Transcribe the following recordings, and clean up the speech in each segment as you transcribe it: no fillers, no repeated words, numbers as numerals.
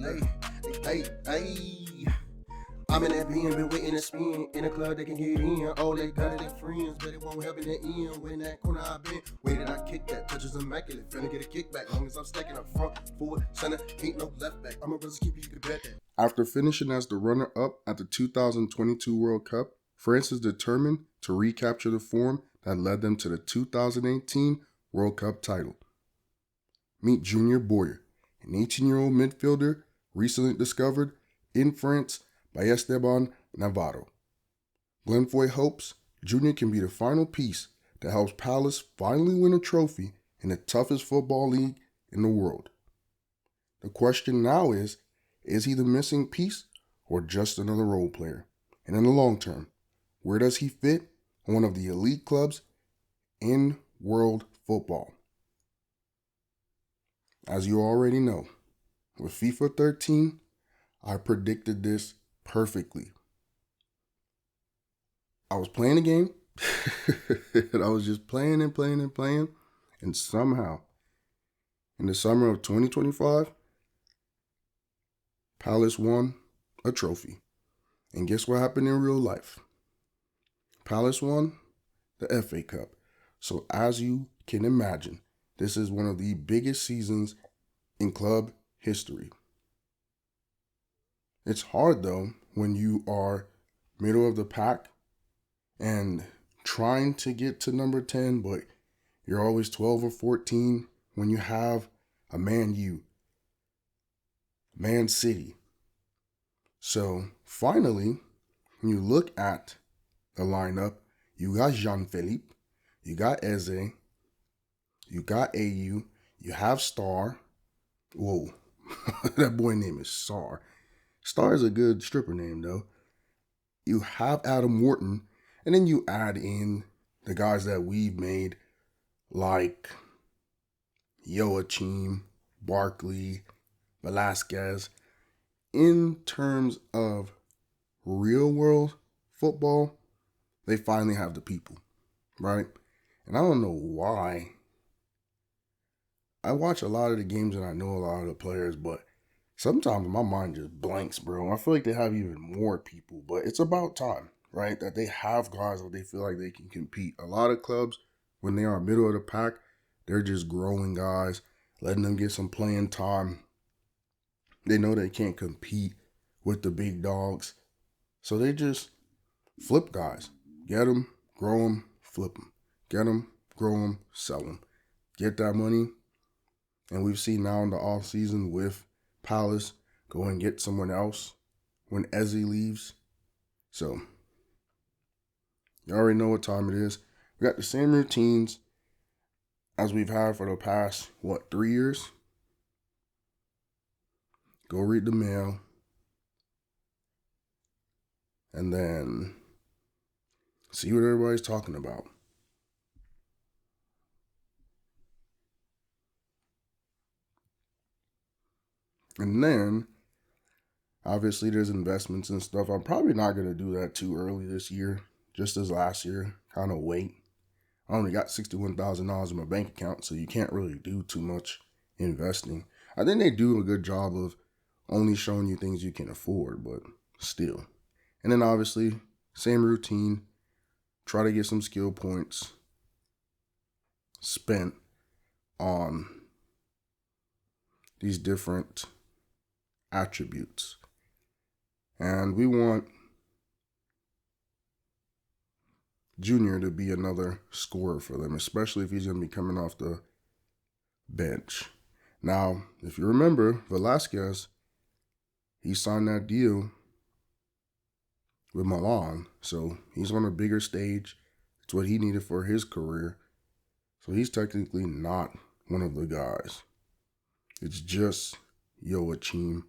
Hey. I'm in that bin, been waiting to spin. In a club they can get in. All they got it, they friends, but it won't help in the end. When that corner I been, waited I kick that. Touches immaculate, finna get a kickback. Long as I'm stacking up front, forward, center, ain't no left back. I'm a brother's keeper, you can bet that. After finishing as the runner-up at the 2022 World Cup, France is determined to recapture the form that led them to the 2018 World Cup title. Meet Junior Boyer, an 18-year-old midfielder recently discovered in France by Esteban Navarro. Glen Foy hopes Junior can be the final piece that helps Palace finally win a trophy in the toughest football league in the world. The question now is he the missing piece or just another role player? And in the long term, where does he fit on one of the elite clubs in world football? As you already know, with FIFA 13, I predicted this perfectly. I was playing a game, and I was just playing, and somehow, in the summer of 2025, Palace won a trophy. And guess what happened in real life? Palace won the FA Cup. So as you can imagine, this is one of the biggest seasons in club history. It's hard, though, when you are middle of the pack and trying to get to number 10, but you're always 12 or 14 when you have a Man City. So finally, when you look at the lineup, you got Jean-Philippe, you got Eze, you got AU, you have Star. Whoa, that boy name is Star. Star is a good stripper name, though. You have Adam Wharton, and then you add in the guys that we've made, like Joachim, Barkley, Velasquez. In terms of real world football, they finally have the people, right? And I don't know why. I watch a lot of the games and I know a lot of the players, but sometimes my mind just blanks, bro. I feel like they have even more people, but it's about time, right? That they have guys that they feel like they can compete. A lot of clubs, when they are middle of the pack, they're just growing guys, letting them get some playing time. They know they can't compete with the big dogs, so they just flip guys. Get them, grow them, flip them. Get them, grow them, sell them. Get that money. And we've seen now in the off season with Palace go and get someone else when Eze leaves. So you already know what time it is. We got the same routines as we've had for the past, 3 years? Go read the mail. And then see what everybody's talking about. And then, obviously, there's investments and stuff. I'm probably not going to do that too early this year, just as last year. Kind of wait. I only got $61,000 in my bank account, so you can't really do too much investing. I think they do a good job of only showing you things you can afford, but still. And then, obviously, same routine. Try to get some skill points spent on these different attributes. And we want Junior to be another scorer for them, especially if he's going to be coming off the bench. Now, if you remember, Velasquez, he signed that deal with Milan, so he's on a bigger stage. It's what he needed for his career. So he's technically not one of the guys. It's just Joachim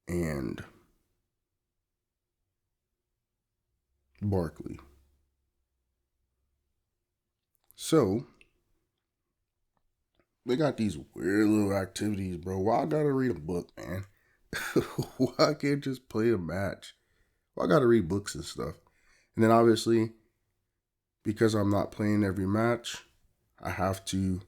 and Barkley. So they got these weird little activities, bro. Why I gotta read a book, man? Why I can't just play a match? Why I gotta read books and stuff? And then obviously, because I'm not playing every match, I have to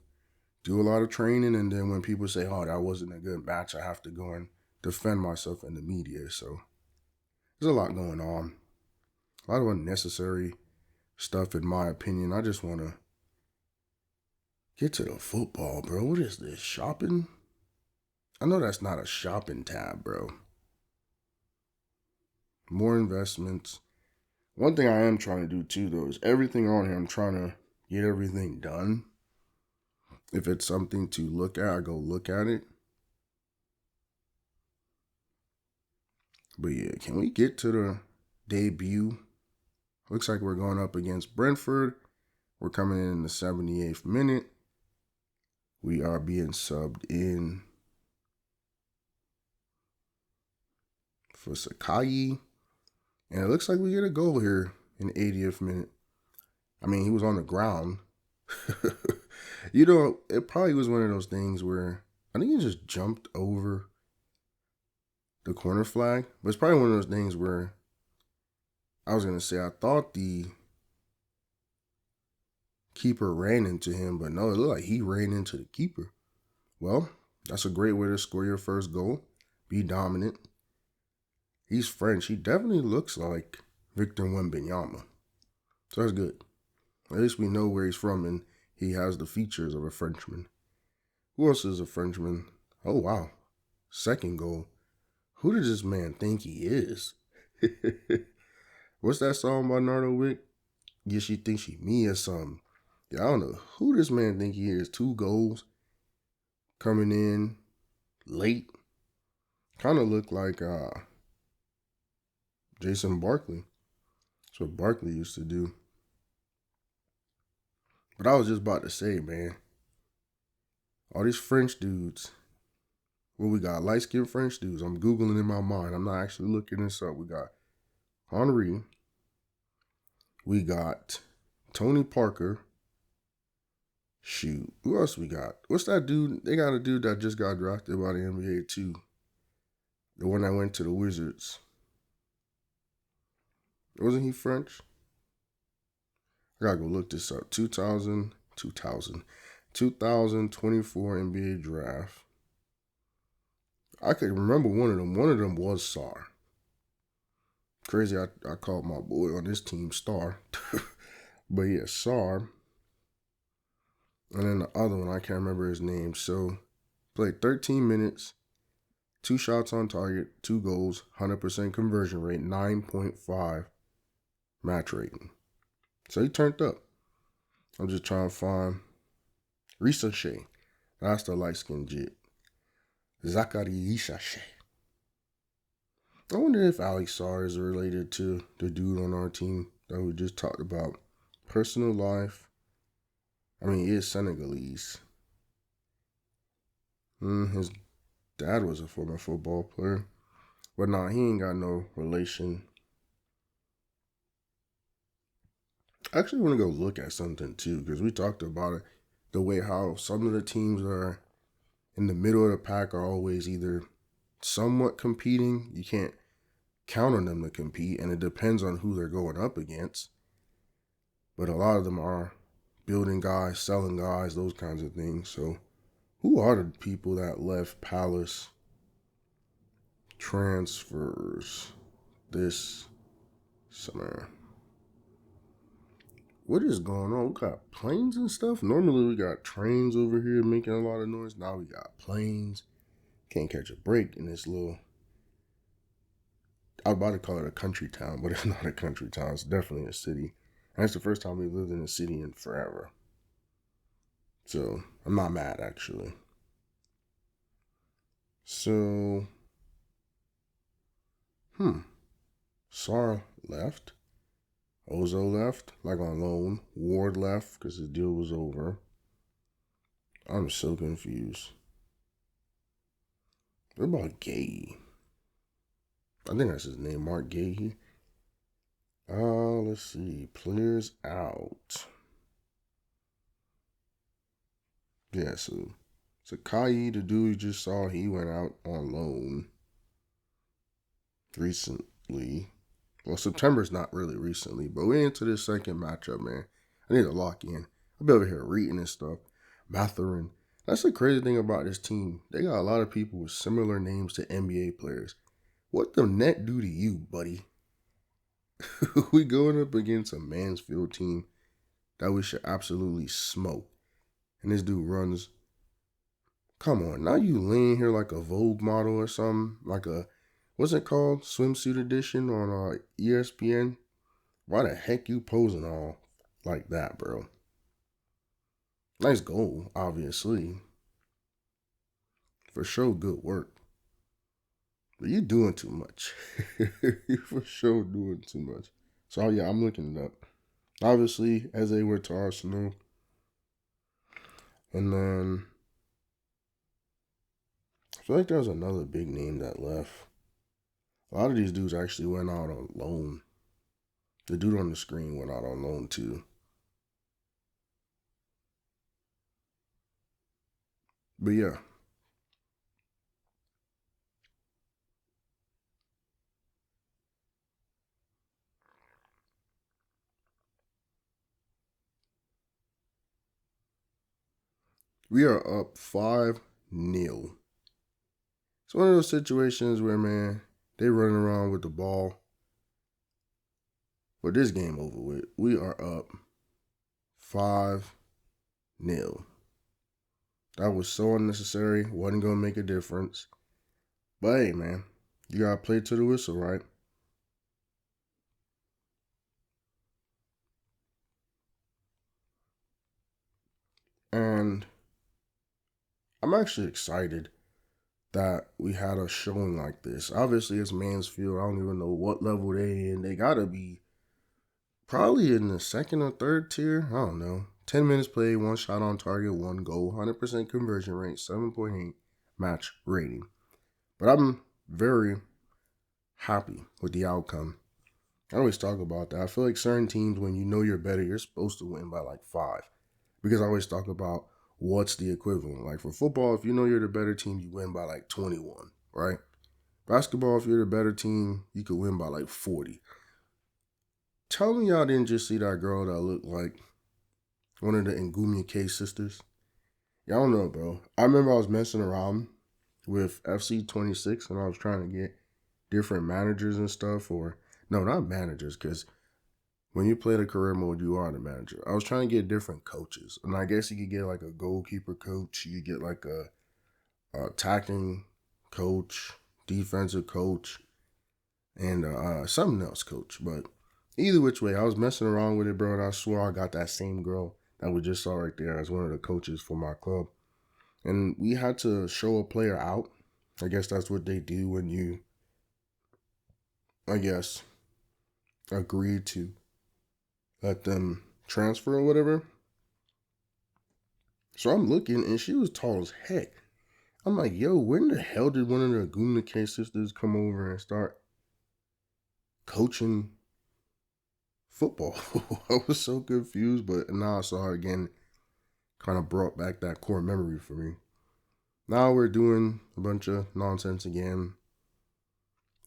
do a lot of training. And then when people say, oh, that wasn't a good match, I have to go and defend myself in the media. So there's a lot going on. A lot of unnecessary stuff, in my opinion. I just want to get to the football, bro. What is this? Shopping? I know that's not a shopping tab, bro. More investments. One thing I am trying to do too, though, is everything on here, I'm trying to get everything done. If it's something to look at, I go look at it. But yeah, can we get to the debut? Looks like we're going up against Brentford. We're coming in the 78th minute. We are being subbed in for Sakai. And it looks like we get a goal here in the 80th minute. I mean, he was on the ground. You know, it probably was one of those things where I think he just jumped over the corner flag. But it's probably one of those things where I was going to say I thought the keeper ran into him, but no, it looked like he ran into the keeper. Well, that's a great way to score your first goal. Be dominant. He's French. He definitely looks like Victor Wembanyama. So that's good. At least we know where he's from, and he has the features of a Frenchman. Who else is a Frenchman? Oh, wow. Second goal. Who does this man think he is? What's that song by Nardo Wick? Yeah, she thinks she me or something. Yeah, I don't know who this man think he is. 2 goals. Coming in late. Kind of look like Jason Barkley. That's what Barkley used to do. But I was just about to say, man, all these French dudes. Well, we got light-skinned French dudes. I'm Googling in my mind. I'm not actually looking this up. We got Henry. We got Tony Parker. Shoot. Who else we got? What's that dude? They got a dude that just got drafted by the NBA too. The one that went to the Wizards. Wasn't he French? I gotta go look this up. 2024 NBA draft. I could remember one of them. One of them was Sar. Crazy, I called my boy on this team Star. But yeah, Sar. And then the other one, I can't remember his name. So, played 13 minutes, 2 shots on target, 2 goals, 100% conversion rate, 9.5 match rating. So he turned up. I'm just trying to find Risachet. That's the light-skinned jit. Zachary Risachet. I wonder if Alex Sarr is related to the dude on our team that we just talked about. Personal life. I mean, he is Senegalese. His dad was a former football player. But nah, he ain't got no relation. I actually want to go look at something too, because we talked about it. The way how some of the teams are in the middle of the pack are always either somewhat competing. You can't count on them to compete, and it depends on who they're going up against. But a lot of them are building guys, selling guys, those kinds of things. So who are the people that left Palace transfers this summer? What is going on? We got planes and stuff. Normally we got trains over here making a lot of noise. Now we got planes. Can't catch a break in this little... I was about to call it a country town, but it's not a country town. It's definitely a city. And it's the first time we lived in a city in forever. So, I'm not mad, actually. So, Sarr left. Ozo left, like on loan. Ward left because his deal was over. I'm so confused. What about Gay? I think that's his name, Mark Gay. Let's see. Players out. Yeah, so Sakai, the dude you just saw, he went out on loan recently. Well, September's not really recently, but we're into this second matchup, man. I need to lock in. I'll be over here reading this stuff. Mathurin, That's the crazy thing about this team. They got a lot of people with similar names to NBA players. What the net do to you, buddy? We going up against a Mansfield team that we should absolutely smoke. And this dude runs. Come on, now you laying here like a Vogue model or something, like a what's it called, swimsuit edition on ESPN. Why the heck you posing all like that, bro? Nice goal, obviously. For sure, good work. But you doing too much. You for sure doing too much. So yeah, I'm looking it up. Obviously, as they were to Arsenal. And then I feel like there was another big name that left. A lot of these dudes actually went out on loan. The dude on the screen went out on loan too. But yeah. We are up 5-0. It's one of those situations where, man, they running around with the ball. But this game over with. We are up 5-0. That was so unnecessary. Wasn't going to make a difference. But hey, man, you got to play to the whistle, right? And I'm actually excited that we had a showing like this. Obviously, it's Mansfield. I don't even know what level they in. They got to be probably in the second or third tier. I don't know. 10 minutes played, 1 shot on target, 1 goal, 100% conversion rate, 7.8 match rating. But I'm very happy with the outcome. I always talk about that. I feel like certain teams, when you know you're better, you're supposed to win by like 5. Because I always talk about what's the equivalent. Like for football, if you know you're the better team, you win by like 21, right? Basketball, if you're the better team, you could win by like 40. Tell me y'all didn't just see that girl that looked like one of the Ngumia K sisters. Y'all don't know, bro. I remember I was messing around with FC26 and I was trying to get different managers and stuff. Or, no, not managers, because when you play the career mode, you are the manager. I was trying to get different coaches. And I guess you could get like a goalkeeper coach. You could get like a attacking coach, defensive coach, and something else coach. But either which way, I was messing around with it, bro. And I swore I got that same girl that we just saw right there as one of the coaches for my club. And we had to show a player out. I guess that's what they do when you, I guess, agree to let them transfer or whatever. So I'm looking, and she was tall as heck. I'm like, yo, when the hell did one of the Gumna K sisters come over and start coaching football? I was so confused, but now I saw her again. Kind of brought back that core memory for me. Now we're doing a bunch of nonsense again.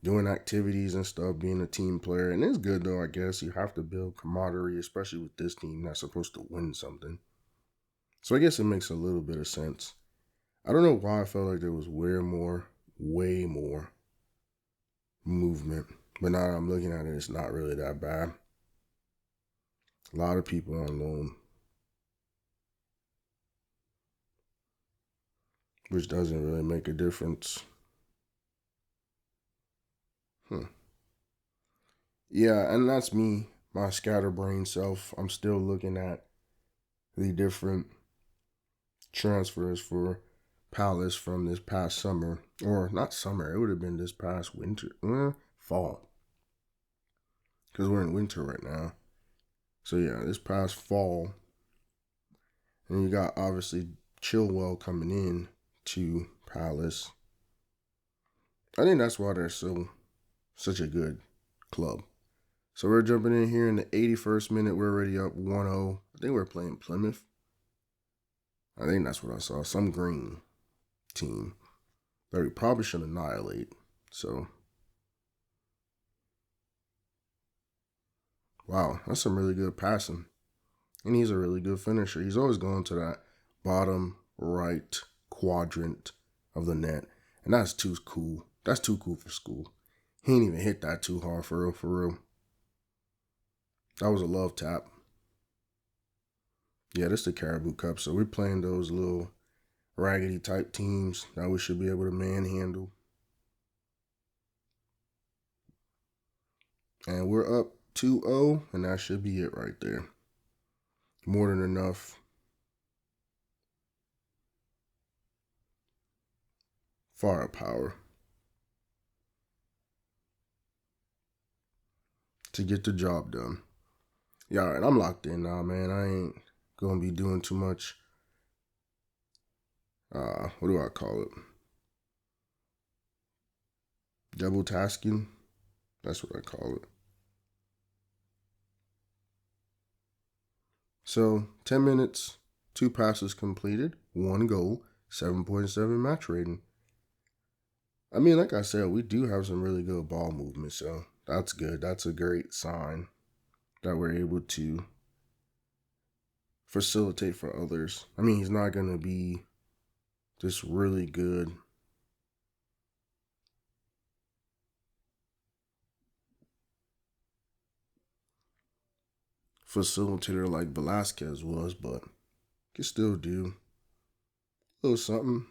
Doing activities and stuff, being a team player. And it's good though, I guess. You have to build camaraderie, especially with this team that's supposed to win something. So I guess it makes a little bit of sense. I don't know why I felt like there was way more movement. But now that I'm looking at it, it's not really that bad. A lot of people on loan, which doesn't really make a difference. Yeah, and that's me, my scatterbrain self. I'm still looking at the different transfers for Palace from this past summer. Or not summer, it would have been this past winter. Fall. Because we're in winter right now. So yeah, this past fall. And you got obviously Chilwell coming in to Palace. I think that's why they're such a good club. So we're jumping in here in the 81st minute. We're already up 1-0. I think we're playing Plymouth. I think that's what I saw. Some green team that we probably should annihilate. So, wow, that's some really good passing. And he's a really good finisher. He's always going to that bottom right quadrant of the net. And that's too cool. That's too cool for school. He ain't even hit that too hard for real, for real. That was a love tap. Yeah, this is the Caribou Cup. So we're playing those little raggedy type teams that we should be able to manhandle. And we're up 2-0, and that should be it right there. More than enough. Firepower to get the job done. Yeah, all right, I'm locked in now, man. I ain't gonna be doing too much. What do I call it? Double tasking. That's what I call it. So 10 minutes, 2 passes completed, 1 goal, 7.7 match rating. I mean, like I said, we do have some really good ball movement, so that's good. That's a great sign that we're able to facilitate for others. I mean, he's not going to be this really good facilitator like Velasquez was, but can still do a little something.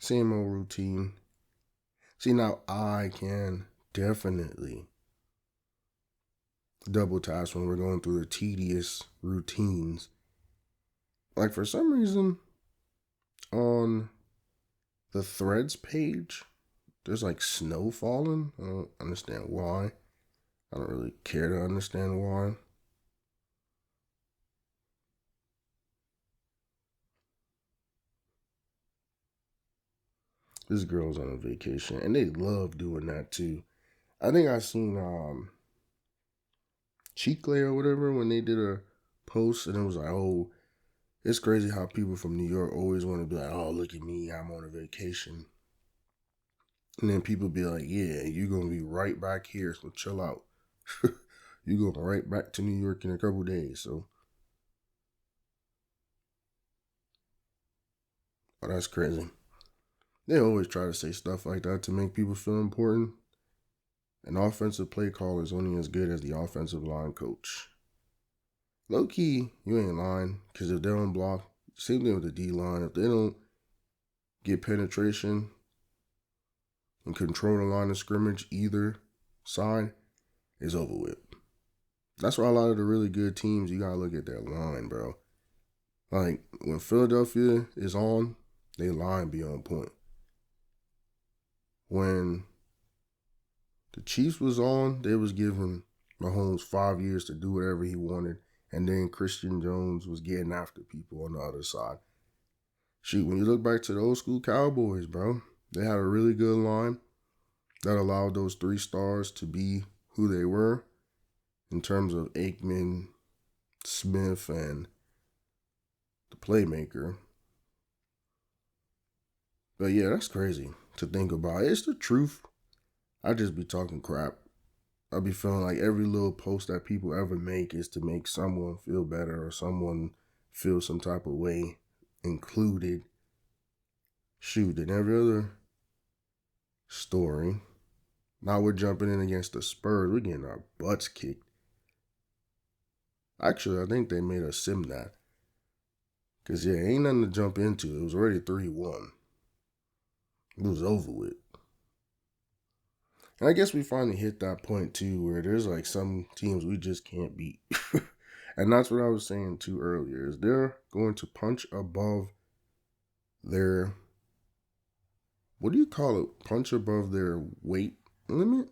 Same old routine. See, now I can definitely double task when we're going through the tedious routines. Like, for some reason, on the threads page, there's like snow falling. I don't understand why. I don't really care to understand why. This girl's on a vacation, and they love doing that too. I think I seen Chicle or whatever when they did a post, and it was like, oh, it's crazy how people from New York always want to be like, oh, look at me, I'm on a vacation. And then people be like, yeah, you're going to be right back here, so chill out. You're going right back to New York in a couple days, so. Oh, that's crazy. They always try to say stuff like that to make people feel important. An offensive play call is only as good as the offensive line coach. Low key, you ain't lying, because if they don't block, same thing with the D line. If they don't get penetration and control the line of scrimmage, either side is over with. That's why a lot of the really good teams, you gotta look at their line, bro. Like, when Philadelphia is on, they line be on point. When the Chiefs was on, they was giving Mahomes 5 years to do whatever he wanted, and then Christian Jones was getting after people on the other side. Shoot, when you look back to the old school Cowboys, bro, they had a really good line that allowed those 3 stars to be who they were in terms of Aikman, Smith, and the playmaker. But yeah, that's crazy to think about. It's the truth. I just be talking crap. I be feeling like every little post that people ever make is to make someone feel better or someone feel some type of way included. Shoot, in every other story, now we're jumping in against the Spurs. We're getting our butts kicked. Actually, I think they made us sim that. Because, yeah, ain't nothing to jump into. It was already 3-1. It was over with. And I guess we finally hit that point, too, where there's like some teams we just can't beat. And that's what I was saying, too, earlier, is they're going to punch above their, what do you call it? Punch above their weight limit?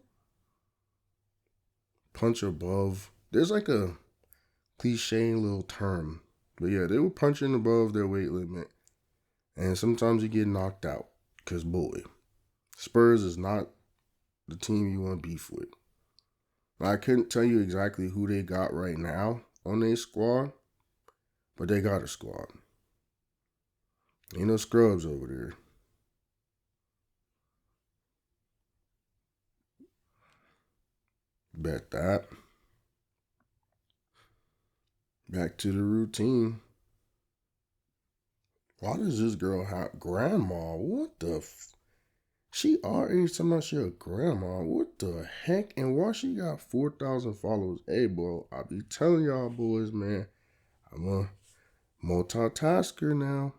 Punch above. There's like a cliche little term. But yeah, they were punching above their weight limit. And sometimes you get knocked out. Because, boy, Spurs is not the team you want beef with. Now, I couldn't tell you exactly who they got right now on their squad, but they got a squad. Ain't no scrubs over there. Bet that. Back to the routine. Why does this girl have grandma? What the She our age talking about she a grandma. What the heck? And why she got 4,000 followers? Hey, bro, I be telling y'all boys, man, I'm a multitasker now.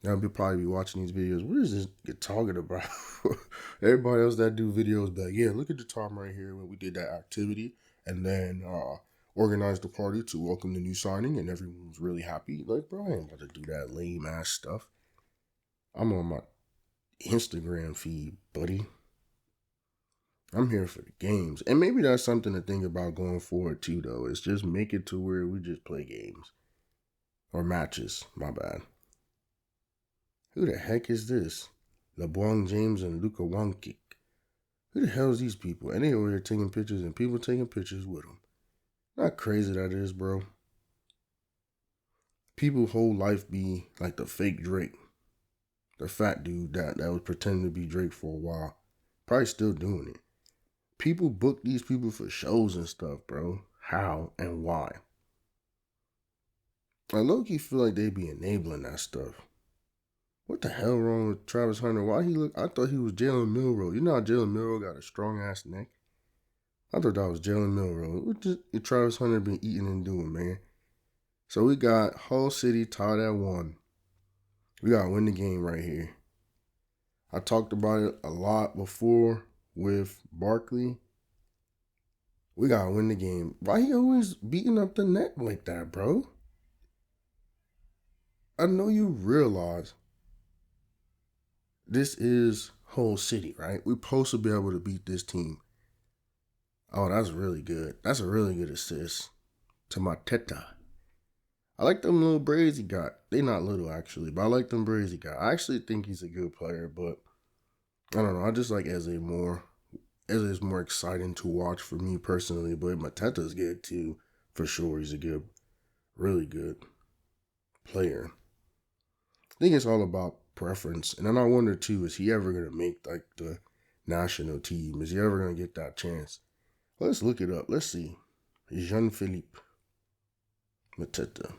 Y'all be probably be watching these videos. What is this get talking about? Everybody else that do videos be like, yeah, look at the time right here when we did that activity and then organized the party to welcome the new signing and everyone was really happy. Like, bro, I ain't about to do that lame ass stuff. I'm on my Instagram feed, buddy. I'm here for the games. And maybe that's something to think about going forward too, though. It's just make it to where we just play games. Or matches, my bad. Who the heck is this? LeBron James and Luka Doncic. Who the hell is these people? And they over here taking pictures and people taking pictures with them. Not crazy that is, bro. People's whole life be like the fake Drake. The fat dude that was pretending to be Drake for a while. Probably still doing it. People book these people for shows and stuff, bro. How and why? I low-key feel like they be enabling that stuff. What the hell wrong with Travis Hunter? Why he look? I thought he was Jalen Milroe. You know how Jalen Milroe got a strong ass neck? I thought that was Jalen Milroe. What just Travis Hunter been eating and doing, man? So we got Hull City tied at 1. We gotta win the game right here. I talked about it a lot before with Barkley. We gotta win the game. Why he always beating up the net like that, bro? I know you realize this is Hull City, right? We're supposed to be able to beat this team. Oh, that's really good. That's a really good assist to my Teta. I like them little braids he got. They not little, actually, but I like them braids he got. I actually think he's a good player, but I don't know. I just like Eze more. Eze is more exciting to watch for me personally, but Mateta's good too, for sure. He's a good, really good player. I think it's all about preference. And then I wonder too, is he ever gonna make like the national team? Is he ever gonna get that chance? Let's look it up. Let's see. Jean-Philippe Mateta.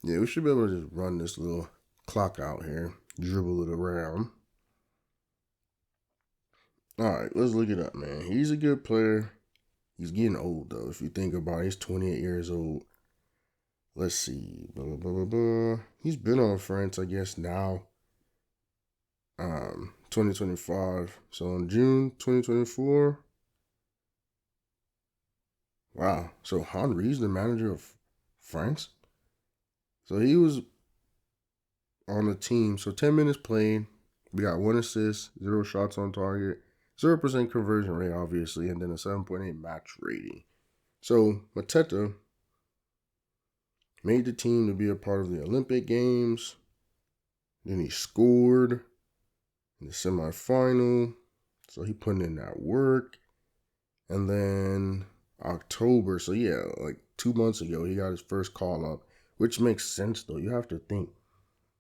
Yeah, we should be able to just run this little clock out here, dribble it around. All right, let's look it up, man. He's a good player. He's getting old though. If you think about it, he's 28 years old. Let's see. Blah, blah, blah, blah, blah. He's been on France, I guess, now. 2025. So in June 2024. Wow. So Henry's the manager of France. So he was on the team. So 10 minutes played. We got 1 assist, 0 shots on target, 0% conversion rate, obviously, and then a 7.8 match rating. So Mateta made the team to be a part of the Olympic Games. Then he scored in the semifinal. So he put in that work. And then October, so yeah, like 2 months ago, he got his first call up, which makes sense though. You have to think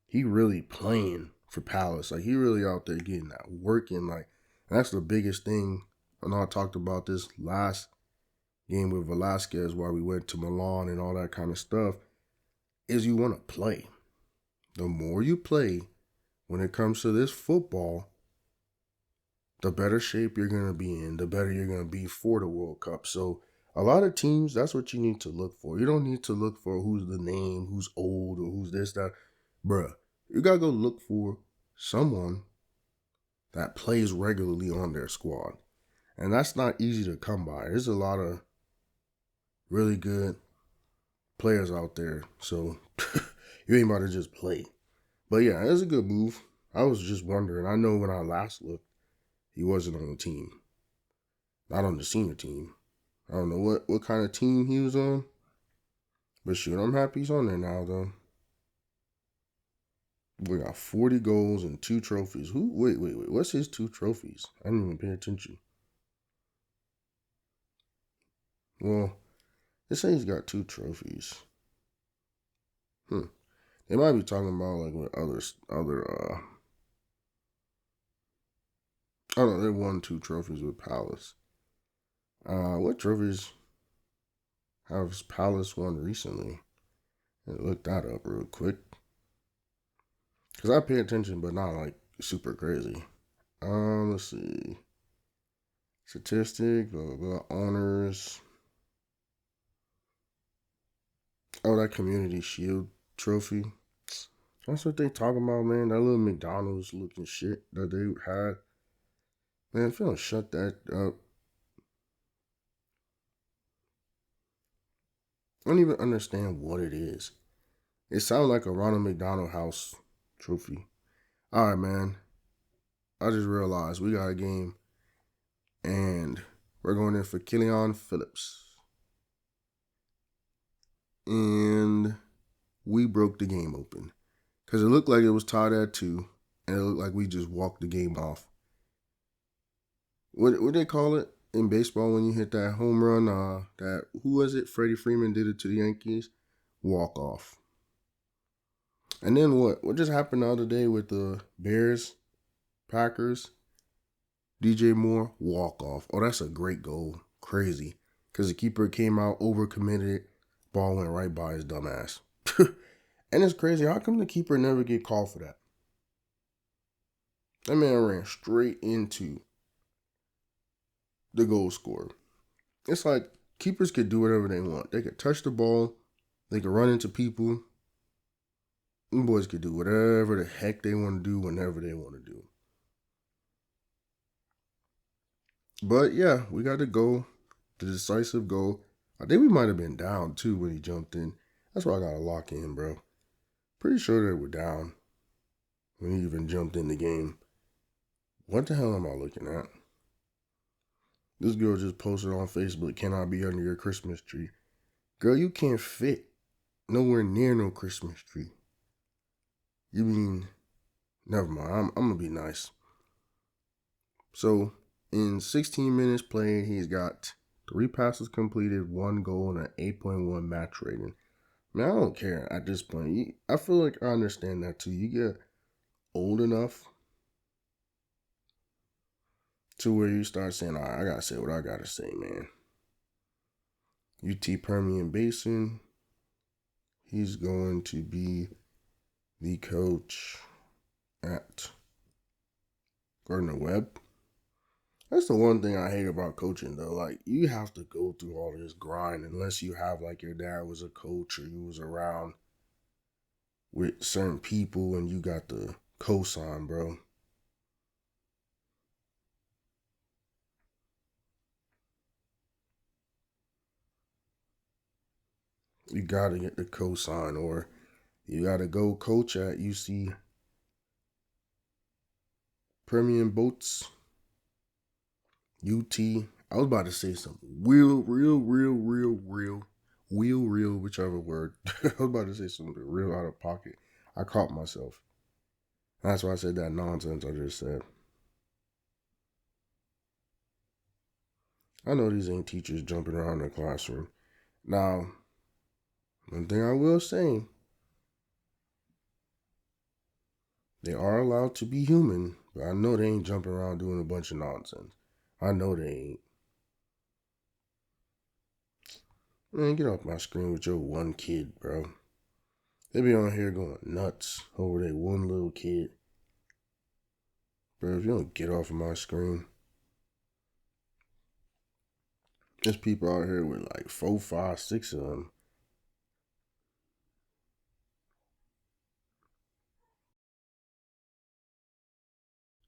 he really playing for Palace. Like he really out there getting that working. Like that's the biggest thing. I know I talked about this last game with Velasquez while we went to Milan and all that kind of stuff, is you want to play. The more you play when it comes to this football, the better shape you're going to be in, the better you're going to be for the World Cup. So a lot of teams, that's what you need to look for. You don't need to look for who's the name, who's old, or who's this, that. Bruh, you got to go look for someone that plays regularly on their squad. And that's not easy to come by. There's a lot of really good players out there. So you ain't about to just play. But yeah, it's a good move. I was just wondering. I know when I last looked, he wasn't on the team. Not on the senior team. I don't know what kind of team he was on. But shoot, I'm happy he's on there now, though. We got 40 goals and 2 trophies. Wait. What's his 2 trophies? I didn't even pay attention. Well, they say he's got 2 trophies. They might be talking about like with other. Oh no, they won 2 trophies with Palace. What trophies has Palace won recently? Look that up real quick. Because I pay attention, but not like super crazy. Let's see. Statistic, blah, blah, blah, honors. Oh, that Community Shield trophy. That's what they talking about, man. That little McDonald's looking shit that they had. Man, if you don't shut that up. I don't even understand what it is. It sounds like a Ronald McDonald House trophy. All right, man. I just realized we got a game, and we're going in for Killian Phillips. And we broke the game open. Because it looked like it was tied at 2, and it looked like we just walked the game off. What they call it in baseball when you hit that home run? That who was it? Freddie Freeman did it to the Yankees. Walk off. And then what? What just happened the other day with the Bears, Packers? DJ Moore, walk off. Oh, that's a great goal. Crazy. Because the keeper came out, overcommitted, ball went right by his dumb ass. And it's crazy. How come the keeper never get called for that? That man ran straight into the goal scorer. It's like keepers could do whatever they want. They could touch the ball. They could run into people. Them boys could do whatever the heck they want to do whenever they want to do. But yeah, we got the goal, the decisive goal. I think we might have been down too when he jumped in. That's why I got to lock in, bro. Pretty sure they were down when he even jumped in the game. What the hell am I looking at? This girl just posted on Facebook, "Can I be under your Christmas tree?" Girl, you can't fit nowhere near no Christmas tree. You mean, never mind, I'm going to be nice. So, in 16 minutes played, he's got 3 passes completed, 1 goal, and an 8.1 match rating. Man, I don't care at this point. I feel like I understand that too. You get old enough to where you start saying, all right, I got to say what I got to say, man. UT Permian Basin, he's going to be the coach at Gardner-Webb. That's the one thing I hate about coaching, though. Like, you have to go through all this grind unless you have, like, your dad was a coach or you was around with certain people and you got the cosign, bro. You got to get the cosign, or you got to go coach at UC Permian Boats, UT. I was about to say something real, whichever word. I was about to say something real out of pocket. I caught myself. That's why I said that nonsense I just said. I know these ain't teachers jumping around in the classroom. Now, one thing I will say, they are allowed to be human, but I know they ain't jumping around doing a bunch of nonsense. I know they ain't. Man, get off my screen with your one kid, bro. They be on here going nuts over that one little kid. Bro, if you don't get off of my screen. There's people out here with like 4, 5, 6 of them.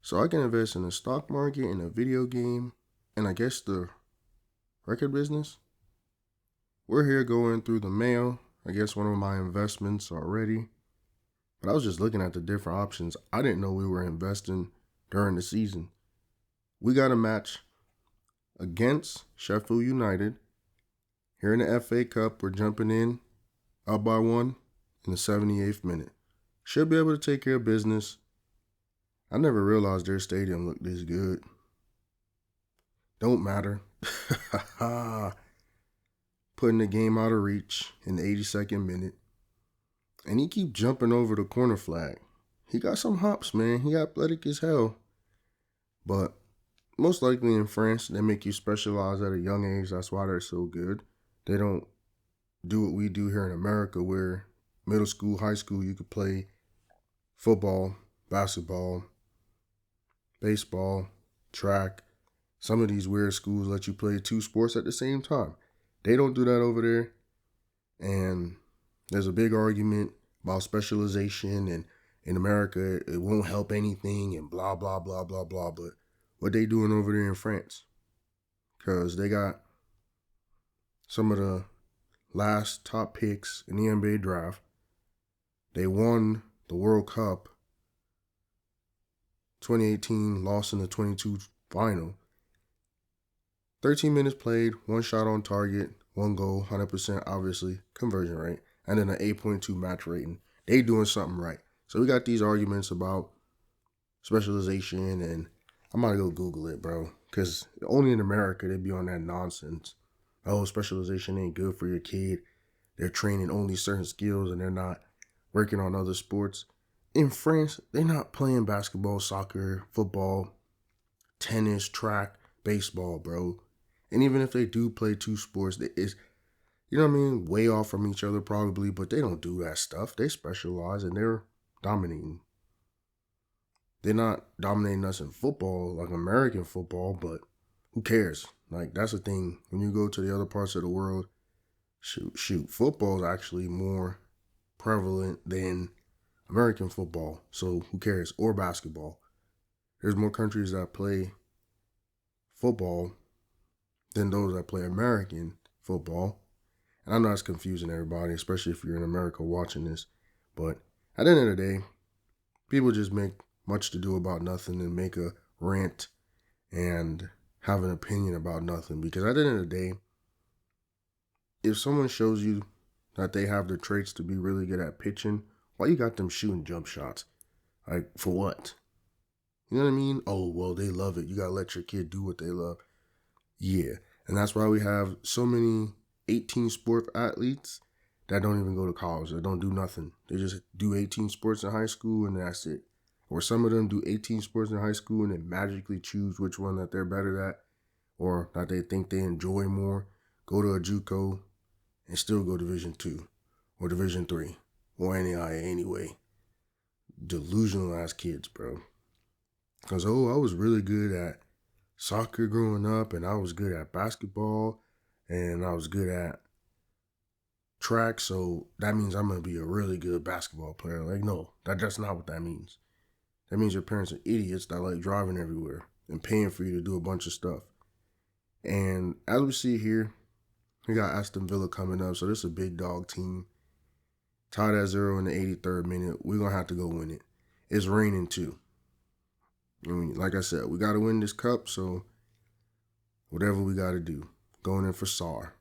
So I can invest in the stock market, in a video game, and I guess the record business. We're here going through the mail. I guess one of my investments already. But I was just looking at the different options. I didn't know we were investing during the season. We got a match against Sheffield United. Here in the FA Cup, we're jumping in up by 1 in the 78th minute. Should be able to take care of business. I never realized their stadium looked this good. Don't matter. Putting the game out of reach in the 82nd minute. And he keep jumping over the corner flag. He got some hops, man. He athletic as hell. But most likely in France, they make you specialize at a young age. That's why they're so good. They don't do what we do here in America, where middle school, high school, you could play football, basketball, baseball, track. Some of these weird schools let you play 2 sports at the same time. They don't do that over there. And there's a big argument about specialization, and in America, it won't help anything and blah, blah, blah, blah, blah. But what they doing over there in France? Because they got some of the last top picks in the NBA draft. They won the World Cup 2018, lost in the 22 final. 13 minutes played, 1 shot on target, 1 goal, 100% obviously conversion rate, and then an 8.2 match rating. They doing something right. So we got these arguments about specialization, and I'm going to go Google it, bro, because only in America they be on that nonsense. Oh, specialization ain't good for your kid. They're training only certain skills and they're not working on other sports. In France, they're not playing basketball, soccer, football, tennis, track, baseball, bro. And even if they do play 2 sports, it's, you know what I mean, way off from each other probably, but they don't do that stuff. They specialize and they're dominating. They're not dominating us in football, like American football, but who cares? Like, that's the thing. When you go to the other parts of the world, shoot, football is actually more prevalent than American football. So who cares? Or basketball. There's more countries that play football than those that play American football. And I know it's confusing everybody, especially if you're in America watching this. But at the end of the day, people just make much to do about nothing and make a rant and have an opinion about nothing. Because at the end of the day, if someone shows you that they have the traits to be really good at pitching, why you got them shooting jump shots? Like, for what? You know what I mean? Oh, well, they love it. You got to let your kid do what they love. Yeah. And that's why we have so many 18 sport athletes that don't even go to college. They don't do nothing. They just do 18 sports in high school and that's it. Or some of them do 18 sports in high school and then magically choose which one that they're better at or that they think they enjoy more. Go to a JUCO and still go Division 2 or Division 3 or NAIA anyway. Delusional ass kids, bro. Because, I was really good at soccer growing up and I was good at basketball and I was good at track, so that means I'm going to be a really good basketball player. Like, no, that's not what that means. That means your parents are idiots that like driving everywhere and paying for you to do a bunch of stuff. And as we see here, we got Aston Villa coming up, so this is a big dog team. Tied at 0 in the 83rd minute. We're going to have to go win it. It's raining too. I mean, like I said, we got to win this cup, so whatever we got to do. Going in for SAR.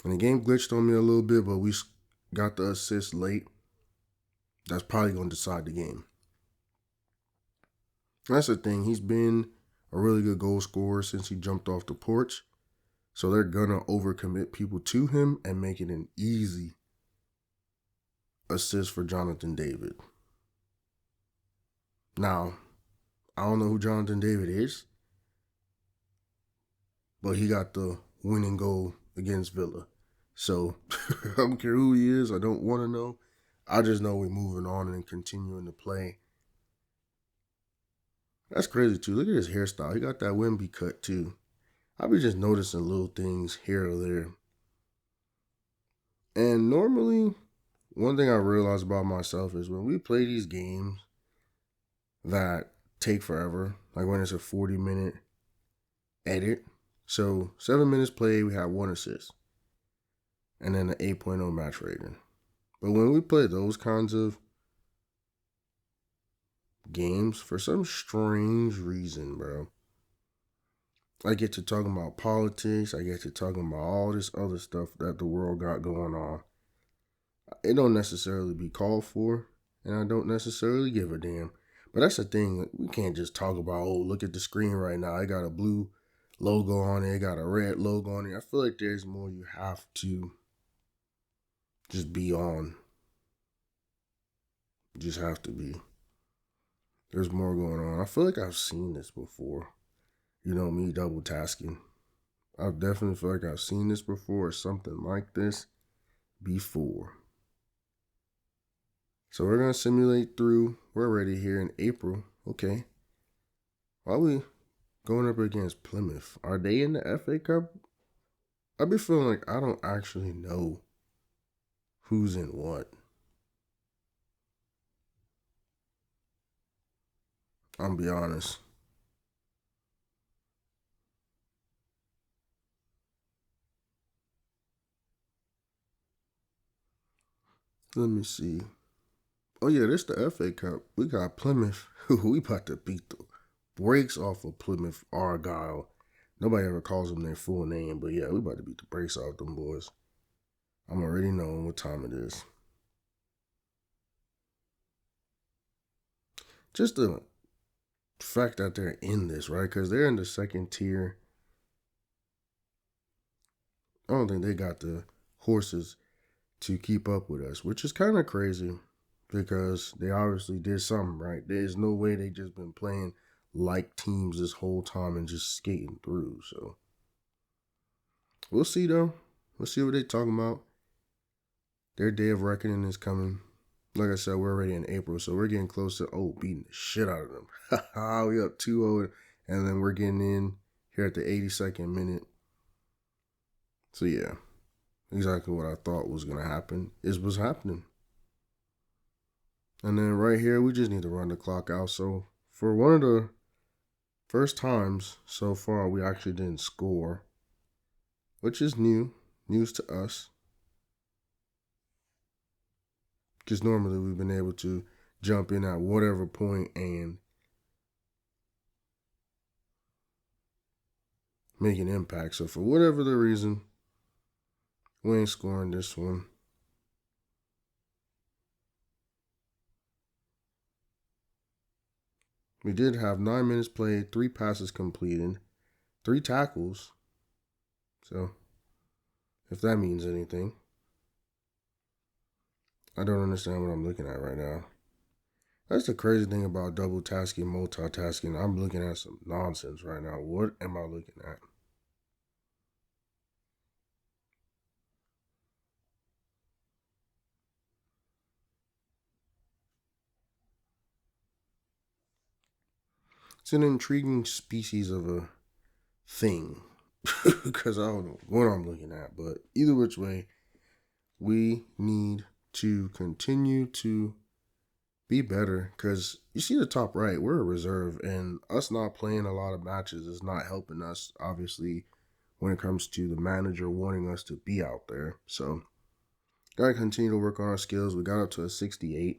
And the game glitched on me a little bit, but we got the assist late. That's probably going to decide the game. That's the thing. He's been a really good goal scorer since he jumped off the porch. So they're going to overcommit people to him and make it an easy assist for Jonathan David. Now, I don't know who Jonathan David is, but he got the winning goal against Villa. So I don't care who he is. I don't want to know. I just know we're moving on and continuing to play. That's crazy too. Look at his hairstyle. He got that Wemby cut too. I be just noticing little things here or there. And normally, one thing I realize about myself is when we play these games that take forever, like when it's a 40-minute edit. So 7 minutes played, we have 1 assist. And then an 8.0 match rating. But when we play those kinds of games, for some strange reason, bro, I get to talking about politics. I get to talking about all this other stuff that the world got going on. It don't necessarily be called for, and I don't necessarily give a damn. But that's the thing. We can't just talk about, oh, look at the screen right now. I got a blue logo on it. I got a red logo on it. I feel like there's more you have to just be on. You just have to be. there's more going on. I feel like I've seen this before. You know, me double tasking. I definitely feel like I've seen this before, or something like this before. So we're going to simulate through. We're already here in April. Okay. Why are we going up against Plymouth? Are they in the FA Cup? I be feeling like I don't actually know who's in what. I'm be honest. Let me see. Oh yeah, this the FA Cup. We got Plymouth. We about to beat the brakes off of Plymouth Argyle. Nobody ever calls them their full name, but yeah, we about to beat the brakes off them boys. I'm already knowing what time it is. Just the fact that they're in this, right? Because they're in the second tier. I don't think they got the horses to keep up with us, which is kind of crazy because they obviously did something right. There's no way they just been playing like teams this whole time and just skating through. So we'll see though. We'll see what they talking about. Their day of reckoning is coming. Like I said, we're already in April, so we're getting close to beating the shit out of them. We up 2-0, and then we're getting in here at the 82nd minute. So yeah, exactly what I thought was gonna happen is what's happening. And then right here, we just need to run the clock out. So for one of the first times so far, we actually didn't score, which is news to us. Because normally we've been able to jump in at whatever point and make an impact. So for whatever the reason, we ain't scoring this one. We did have 9 minutes played, 3 passes completed, 3 tackles. So if that means anything. I don't understand what I'm looking at right now. That's the crazy thing about double tasking, multitasking. I'm looking at some nonsense right now. What am I looking at? It's an intriguing species of a thing because I don't know what I'm looking at. But either which way, we need to continue to be better because you see the top right, we're a reserve, and us not playing a lot of matches is not helping us, obviously, when it comes to the manager wanting us to be out there. So, gotta continue to work on our skills. We got up to a 68.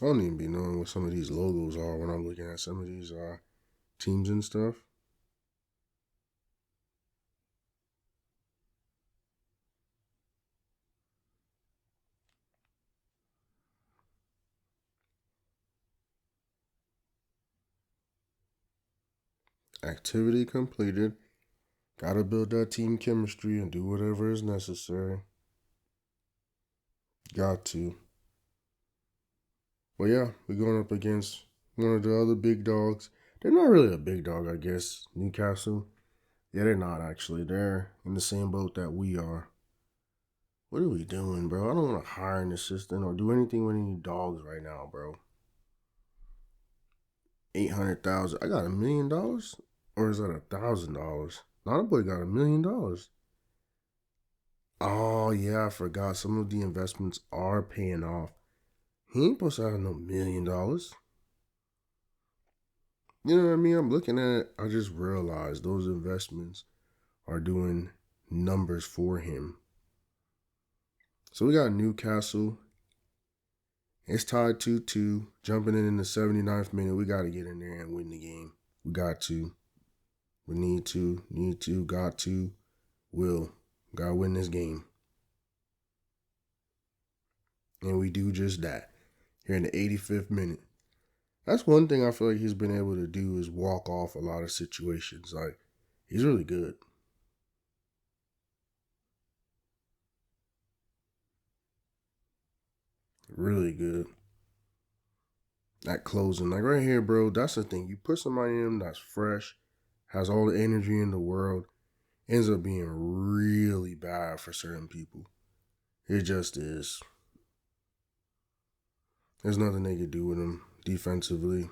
I don't even be knowing what some of these logos are when I'm looking at some of these teams and stuff. Activity completed. Gotta build that team chemistry and do whatever is necessary. Got to. But yeah, we're going up against one of the other big dogs. They're not really a big dog, I guess. Newcastle. Yeah, they're not actually. They're in the same boat that we are. What are we doing, bro? I don't want to hire an assistant or do anything with any dogs right now, bro. 800,000. I got $1,000,000, or is that $1,000? Not a boy got $1,000,000. Oh yeah, I forgot. Some of the investments are paying off. He ain't supposed to have no $1,000,000. You know what I mean? I'm looking at it. I just realized those investments are doing numbers for him. So we got Newcastle. It's tied 2-2. Jumping in the 79th minute. We got to get in there and win the game. We got to. We need to, got to, will. Got to win this game. And we do just that here in the 85th minute. That's one thing I feel like he's been able to do is walk off a lot of situations. Like, He's really good. Really good. That closing, like right here, bro, that's the thing. You put somebody in that's fresh, has all the energy in the world, ends up being really bad for certain people. It just is. There's nothing they could do with him defensively.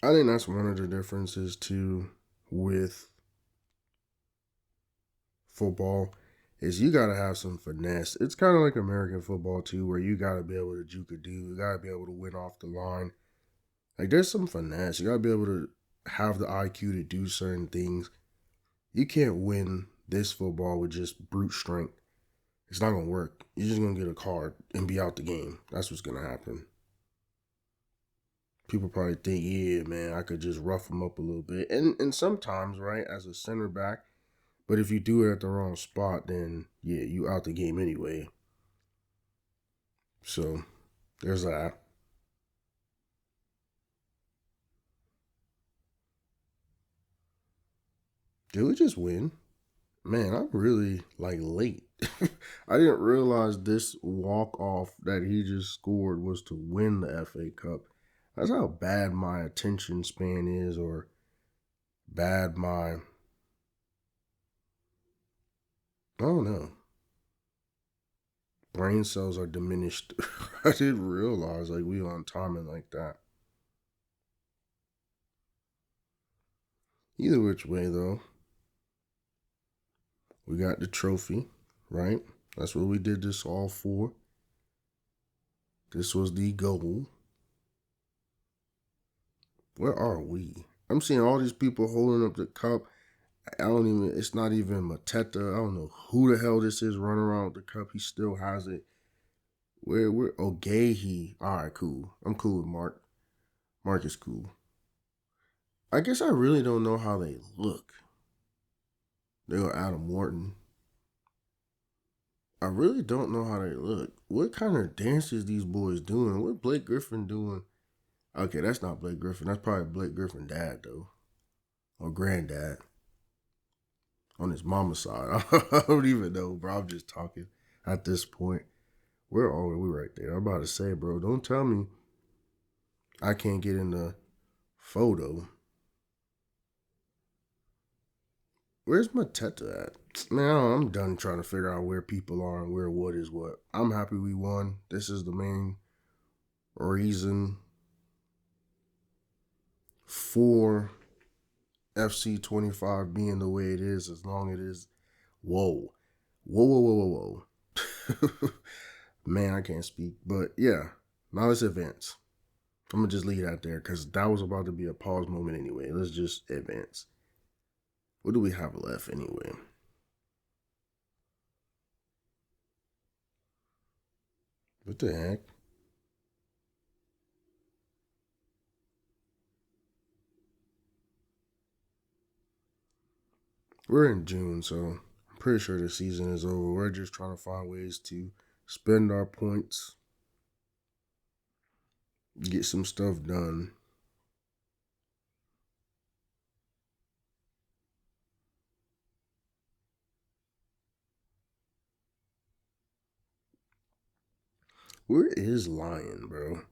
I think that's one of the differences too with football is you gotta have some finesse. It's kind of like American football too, where you gotta be able to juke a dude. You gotta be able to win off the line. Like there's some finesse. You gotta be able to have the IQ to do certain things. You can't win this football with just brute strength. It's not gonna work. You're just gonna get a card and be out the game. That's what's gonna happen. People probably think, yeah, man, I could just rough them up a little bit. And sometimes, right, as a center back, but if you do it at the wrong spot, then yeah, you out the game anyway. So there's that. Did we just win? Man, I'm really like late. I didn't realize this walk off that he just scored was to win the FA Cup. That's how bad my attention span is, or bad my, I don't know, brain cells are diminished. I didn't realize like we on timing like that. Either which way though, we got the trophy, right? That's what we did this all for. This was the goal. Where are we? I'm seeing all these people holding up the cup. I don't even, it's not even Mateta. I don't know who the hell this is running around with the cup. He still has it. We're Ogehi. All right, cool. I'm cool with Mark. Mark is cool. I guess I really don't know how they look. They go Adam Morton. I really don't know how they look. What kind of dances these boys doing? What Blake Griffin doing? Okay, that's not Blake Griffin. That's probably Blake Griffin dad though, or granddad on his mama's side. I don't even know, bro. I'm just talking at this point. Where are we right there? I'm about to say, bro, don't tell me I can't get in the photo. Where's Mateta at? Man, I'm done trying to figure out where people are and where what is what. I'm happy we won. This is the main reason for FC 25 being the way it is, as long as it is. Whoa. Whoa, whoa, whoa, whoa, whoa. Man, I can't speak. But yeah, now let's advance. I'm going to just leave that there because that was about to be a pause moment anyway. Let's just advance. What do we have left anyway? What the heck? We're in June, so I'm pretty sure the season is over. We're just trying to find ways to spend our points, get some stuff done. Where is Lion, bro?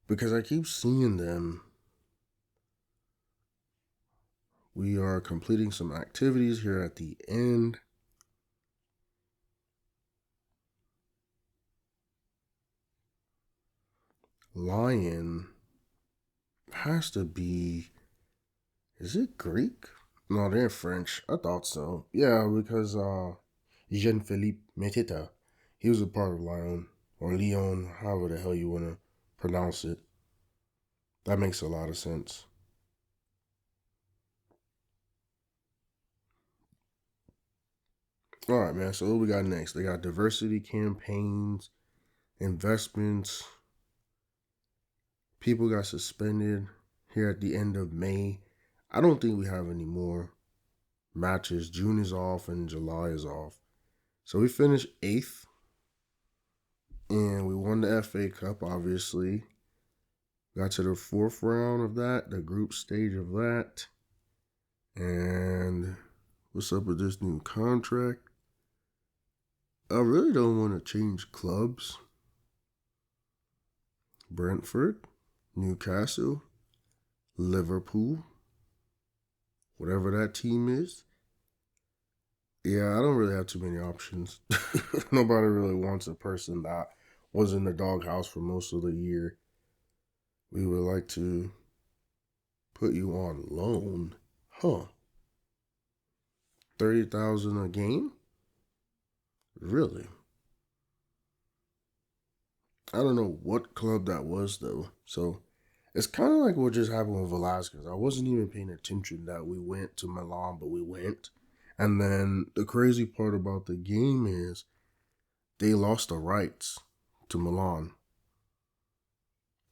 Because I keep seeing them. We are completing some activities here at the end. Lion has to be. Is it Greek? No, they're French. I thought so. Yeah, because Jean Philippe Metita, he was a part of Lyon or Lyon, however the hell you want to pronounce it. That makes a lot of sense. All right, man. So what we got next? They got diversity campaigns, investments. People got suspended here at the end of May. I don't think we have any more. matches. June is off and July is off. So we finished 8th. And we won the FA Cup, obviously. Got to the 4th round of that, the group stage of that. And what's up with this new contract? I really don't want to change clubs. Brentford, Newcastle, Liverpool, whatever that team is. Yeah, I don't really have too many options. Nobody really wants a person that was in the doghouse for most of the year. We would like to put you on loan. Huh. 30,000 a game? Really? I don't know what club that was though. So it's kind of like what just happened with Velasquez. I wasn't even paying attention that we went to Milan, but we went. And then the crazy part about the game is they lost the rights to Milan.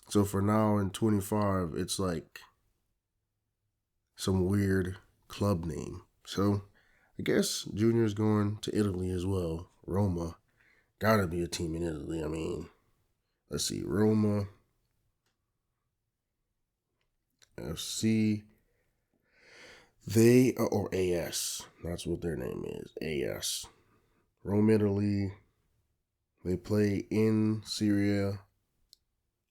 So for now in 25, it's like some weird club name. So I guess Junior's going to Italy as well. Roma. Gotta be a team in Italy. I mean, let's see. Roma. FC. They, or AS. That's what their name is. AS. Rome, Italy. They play in Syria.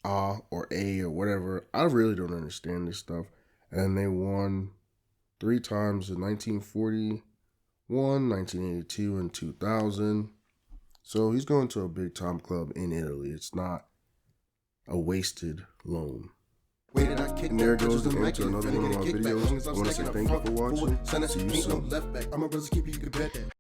Or A or whatever. I really don't understand this stuff. And they won 3 times in 1941, 1982, and 2000. So he's going to a big time club in Italy. It's not a wasted loan. And there goes the end to another one of my videos. I want to say thank you for watching. See you soon.